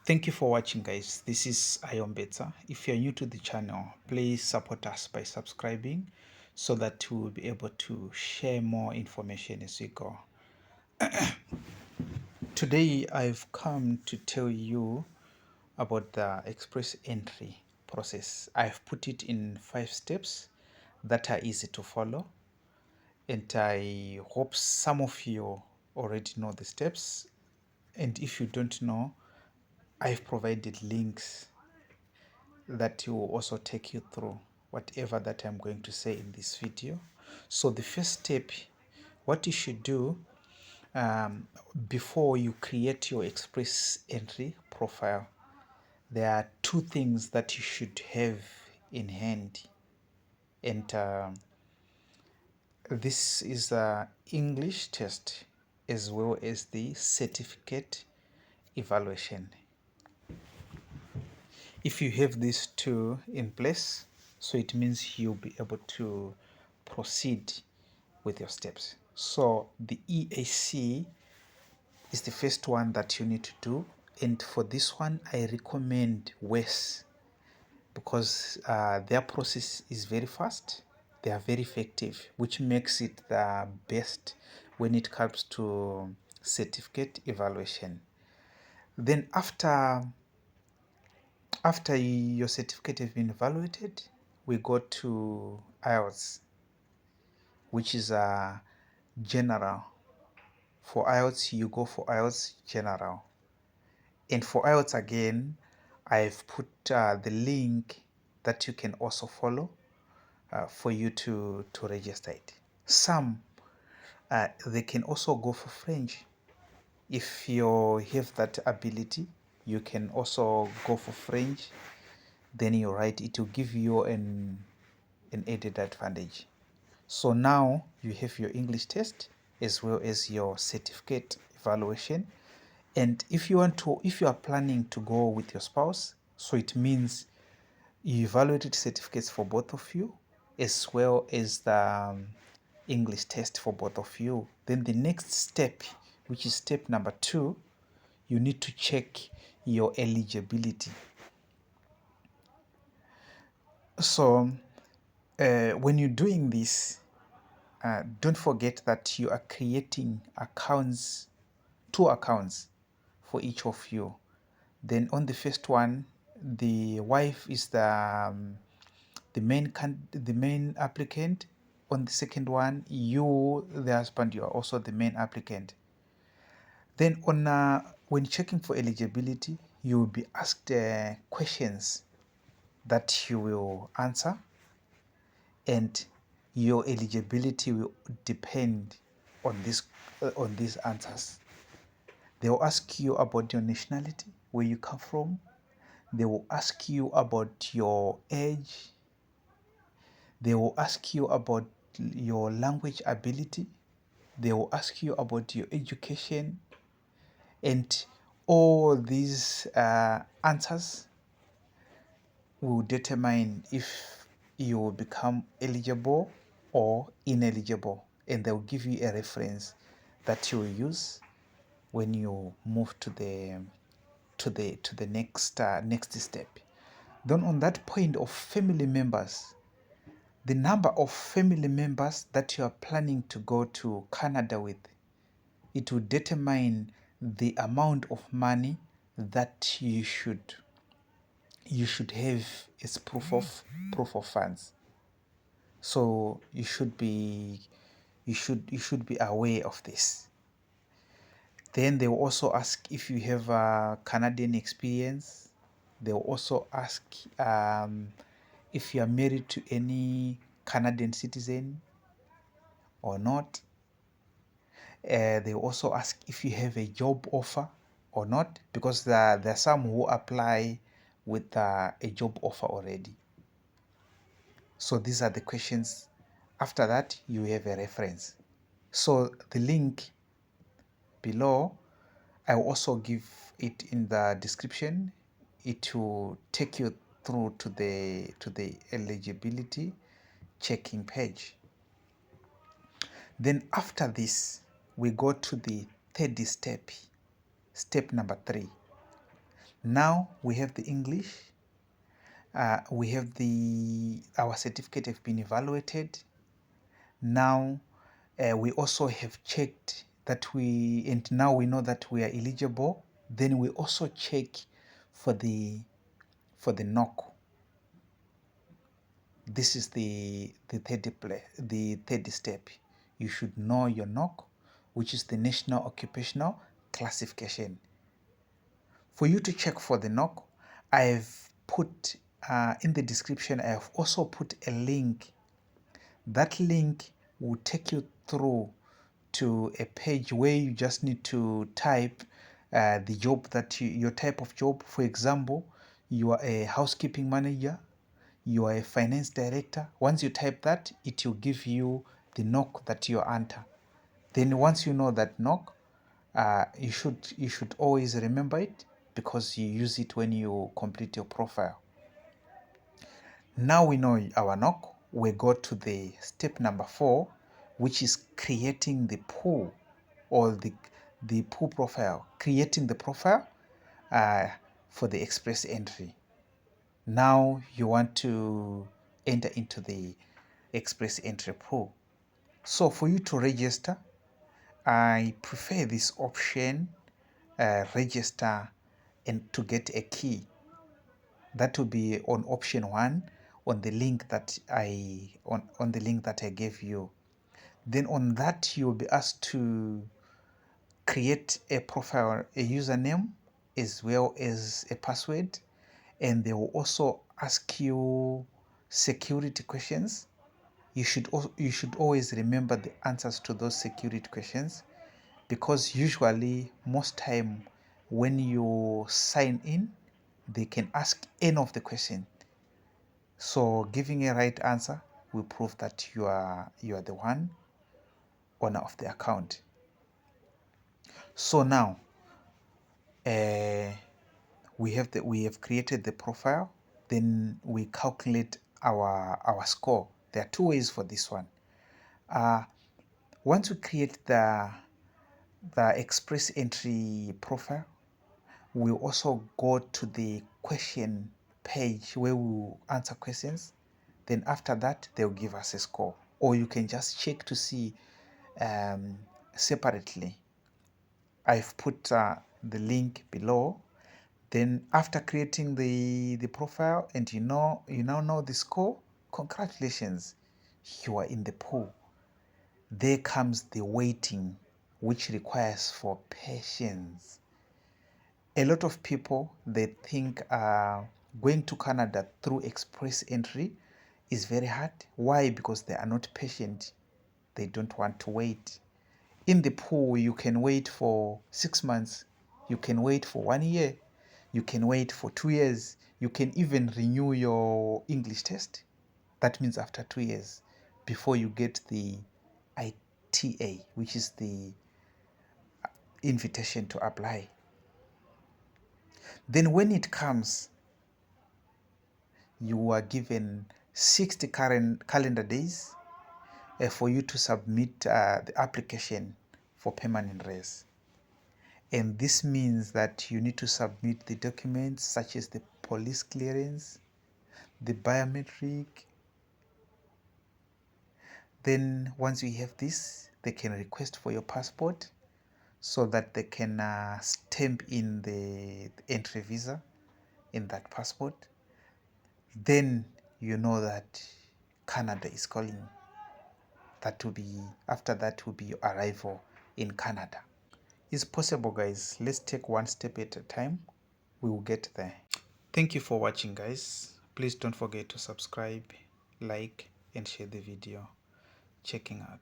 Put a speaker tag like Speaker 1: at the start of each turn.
Speaker 1: Thank you for watching, guys. This is Ayombeta. If you're new to the channel, please support us by subscribing so that we will be able to share more information as we go. Today I've come to tell you about the express entry process. I've put it in 5 steps that are easy to follow, and I hope some of you already know the steps, and if you don't know, I've provided links that will also take you through whatever that I'm going to say in this video. So the first step, what you should do before you create your express entry profile, there are 2 things that you should have in hand, and this is the English test as well as the certificate evaluation. If you have these 2 in place, so it means you'll be able to proceed with your steps. So the EAC is the first one that you need to do, and for this one I recommend WES because their process is very fast, they are very effective, which makes it the best when it comes to certificate evaluation. Then after your certificate has been evaluated, we go to IELTS, which is a general. For IELTS, you go for IELTS general. And for IELTS again, I've put the link that you can also follow for you to register it. Some, they can also go for French. If you have that ability, you can also go for French. Then you're right, it will give you an added advantage. So now you have your English test as well as your certificate evaluation. And if you are planning to go with your spouse, so it means you evaluated certificates for both of you as well as the English test for both of you. Then the next step, which is step number 2, you need to check your eligibility. So when you're doing this, don't forget that you are creating accounts, 2 accounts for each of you. Then on the first one, the wife is the main applicant. On the second one, you, the husband, you are also the main applicant. Then on when checking for eligibility, you will be asked questions that you will answer, and your eligibility will depend on these answers. They will ask you about your nationality, where you come from. They will ask you about your age. They will ask you about your language ability. They will ask you about your education, and all these answers will determine if you will become eligible or ineligible, and they will give you a reference that you will use when you move to the next step. Then on that point of family members, the number of family members that you are planning to go to Canada with, it will determine the amount of money that you should have as proof of funds. So you should be aware of this. Then they will also ask if you have a Canadian experience. They will also ask if you are married to any Canadian citizen or not. They will also ask if you have a job offer or not, because there are some who apply with a job offer already. So these are the questions. After that, you have a reference. So the link below, I will also give it in the description. It will take you through to the eligibility checking page. Then after this, we go to the third step, step number 3. Now we have the English. We have our certificate have been evaluated. Now we also have checked that and now we know that we are eligible. Then we also check for the knock. This is the third step. You should know your knock, which is the National Occupational Classification. For you to check for the knock, I've put in the description, I have also put a link. That link will take you through to a page where you just need to type the job that your type of job. For example, you are a housekeeping manager, you are a finance director. Once you type that, it will give you the knock that you're under. Then once you know that knock, you should always remember it, because you use it when you complete your profile. Now we know our knock. We go to the step number 4, which is creating the pool, or the pool profile, creating the profile for the express entry. Now you want to enter into the express entry pool. So for you to register, I prefer this option, register and to get a key. That will be on option 1 on the link that on the link that I gave you. Then on that, you'll be asked to create a profile, a username, as well as a password, and they will also ask you security questions. You should always remember the answers to those security questions, because usually most time when you sign in, they can ask any of the question. So giving a right answer will prove that you are the one owner of the account. So now we have created the profile. Then we calculate our score. There are 2 ways for this one. Once we create the express entry profile, we'll also go to the question page where we'll answer questions. Then after that, they'll give us a score, or you can just check to see separately. I've put the link below. Then after creating the profile, and you now know the score, congratulations, you are in the pool. There comes the waiting, which requires for patience. A lot of people, they think going to Canada through express entry is very hard. Why? Because they are not patient. They don't want to wait. In the pool, you can wait for 6 months. You can wait for 1 year. You can wait for 2 years. You can even renew your English test. That means after 2 years, before you get the ITA, which is the invitation to apply. Then when it comes, you are given 60 calendar days for you to submit the application for permanent res. And this means that you need to submit the documents such as the police clearance, the biometric. Then once you have this, they can request for your passport so that they can stamp in the entry visa in that passport. Then you know that Canada is calling. After that will be your arrival in Canada. It's possible, guys. Let's take one step at a time. We will get there. Thank you for watching, guys. Please don't forget to subscribe, like, and share the video. Checking out.